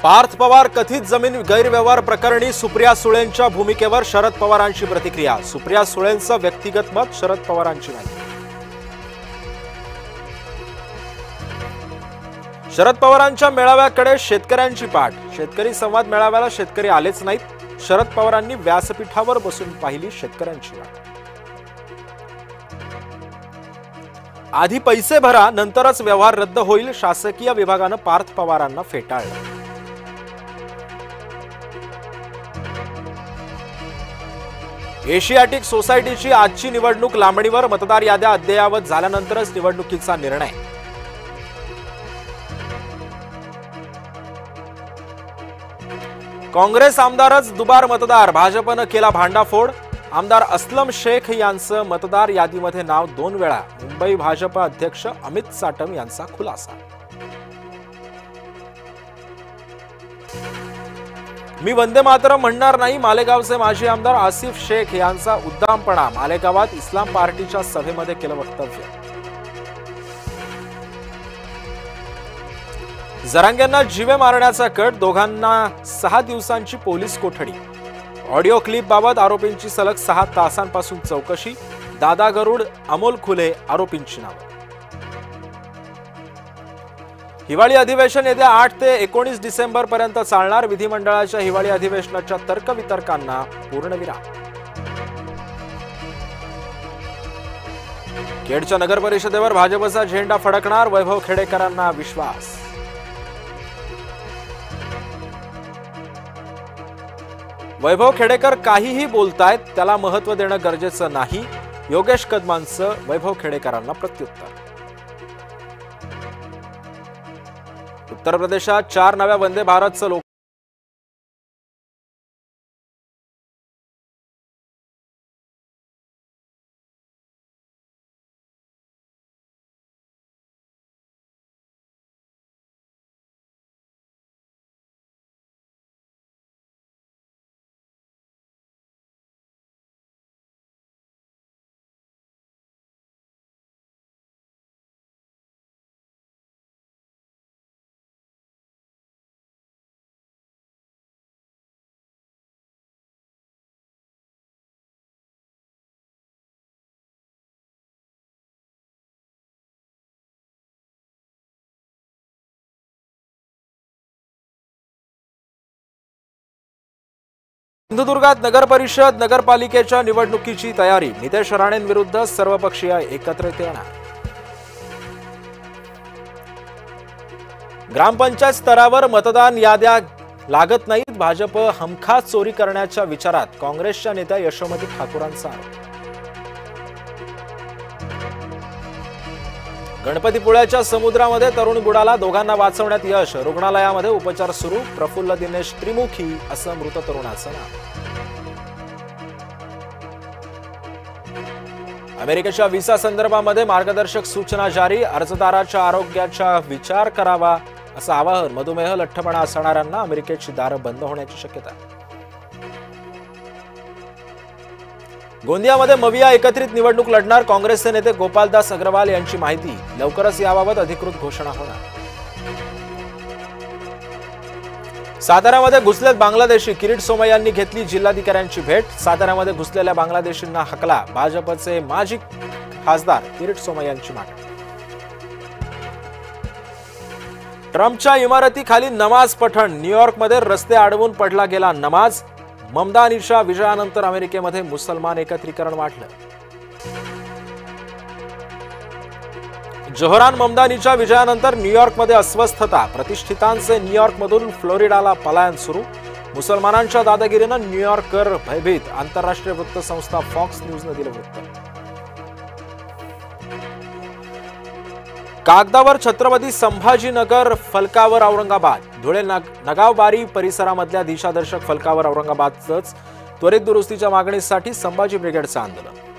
पार्थ पवार कथित जमीन गैरव्यवहार प्रकरणी सुप्रिया सुळेंच्या भूमिकेवर शरद पवारांची प्रतिक्रिया। सुप्रिया सुळेंचं व्यक्तिगत मत, शरद पवारांची माहिती। शरद पवारांच्या मेळाव्याकडे शेतकऱ्यांची पाठ। शेतकरी संवाद मेळाव्याला शेतकरी आलेच नाहीत। शरद पवारांनी व्यासपीठावर बसून पाहिली शेतकऱ्यांची वाट। आधी पैसे भरा, नंतरच व्यवहार रद्द होईल, शासकीय विभागानं पार्थ पवारांना फेटाळलं। एशियाटिक सोसायटीची आजची निवडणूक लांबणीवर, मतदार याद्या अद्ययावत झाल्यानंतरच निवडणुकीचा निर्णय। काँग्रेस आमदारच दुबार मतदार, भाजपनं केला भांडाफोड। आमदार असलम शेख यांचं मतदार यादीमध्ये नाव 2 वेळा। मुंबई भाजप अध्यक्ष अमित साटम यांचा खुलासा। मी वंदे मातरम म्हणणार नाही, मालेगावचे माजी आमदार आसिफ शेख यांचा उद्दामपणा। मालेगावात इस्लाम पार्टीच्या सभेमध्ये केलं वक्तव्य। जरांगेंना जीवे मारण्याचा कट, दोघांना 6 दिवसांची पोलीस कोठडी। ऑडिओ क्लिप बाबत आरोपींची सलग 6 तासांपासून चौकशी। दादा गरुड, अमोल खुले आरोपींची नावं। हिवाळी अधिवेशन येत्या 8 ते 19 डिसेंबर पर्यंत चालणार। विधिमंडळाच्या हिवाळी अधिवेशनाच्या तर्कवितर्कांना पूर्णविराम। खेडच्या नगर परिषदेवर भाजपचा झेंडा फडकणार, वैभव खेडेकरांना विश्वास। वैभव खेडेकर काहीही बोलतायत, त्याला महत्त्व देणं गरजेचं नाही, योगेश कदमांचं वैभव खेडेकरांना प्रत्युत्तर। उत्तर प्रदेशात 4 नव्या वंदे भारतचं लोक सिंधुदुर्गात नगर परिषद नगरपालिकेच्या निवडणुकीची तयारी। नितेश राणेंविरुद्ध सर्वपक्षीय एकत्रित येणार। ग्रामपंचायत स्तरावर मतदान याद्या लागत नाहीत, भाजप हमखास चोरी करण्याच्या विचारात, काँग्रेसच्या नेत्या यशोमती ठाकूरांचा आरोप। गणपतीपुळ्याच्या समुद्रामध्ये तरुण बुडाला, दोघांना वाचवण्यात यश। रुग्णालयामध्ये उपचार सुरू। प्रफुल्ल दिनेश त्रिमुखी असं मृत तरुणाचं नाव। अमेरिकेच्या व्हिसा संदर्भामध्ये मार्गदर्शक सूचना जारी। अर्जदाराच्या आरोग्याचा विचार करावा असं आवाहन। मधुमेह, लठ्ठपणा असणाऱ्यांना अमेरिकेची दारं बंद होण्याची शक्यता। गोंदियामध्ये मविया एकत्रित निवडणूक लढणार, काँग्रेसचे नेते गोपालदास अग्रवाल यांची माहिती। लवकरच याबाबत अधिकृत घोषणा होणार। साताऱ्यामध्ये घुसलेत बांगलादेशी, किरीट सोमय्यांनी घेतली जिल्हाधिकाऱ्यांची भेट। साताऱ्यामध्ये घुसलेल्या बांगलादेशींना हकला, भाजपचे माजी खासदार किरीट सोमय्यांची मागणी। ट्रम्पच्या इमारतीखाली नमाज पठण, न्यूयॉर्कमध्ये रस्ते अडवून पडला गेला नमाज। ममदानीच्या विजयानंतर अमेरिकेमध्ये मुसलमान एकत्रीकरण वाढलं। जोहरान ममदानीच्या विजयानंतर न्यूयॉर्कमध्ये अस्वस्थता, प्रतिष्ठितांचे न्यूयॉर्कमधून फ्लोरिडाला पलायन सुरू। मुसलमानांच्या दादागिरीनं न्यूयॉर्कर भयभीत, आंतरराष्ट्रीय वृत्तसंस्था फॉक्स न्यूजनं दिलं वृत्त। कागदावर छत्रपती संभाजीनगर फलकावर औरंगाबाद, धुळे नगावबारी परिसरामधल्या दिशादर्शक फलकावर औरंगाबादच त्वरित दुरुस्तीच्या मागणीसाठी संभाजी ब्रिगेडचं आंदोलन।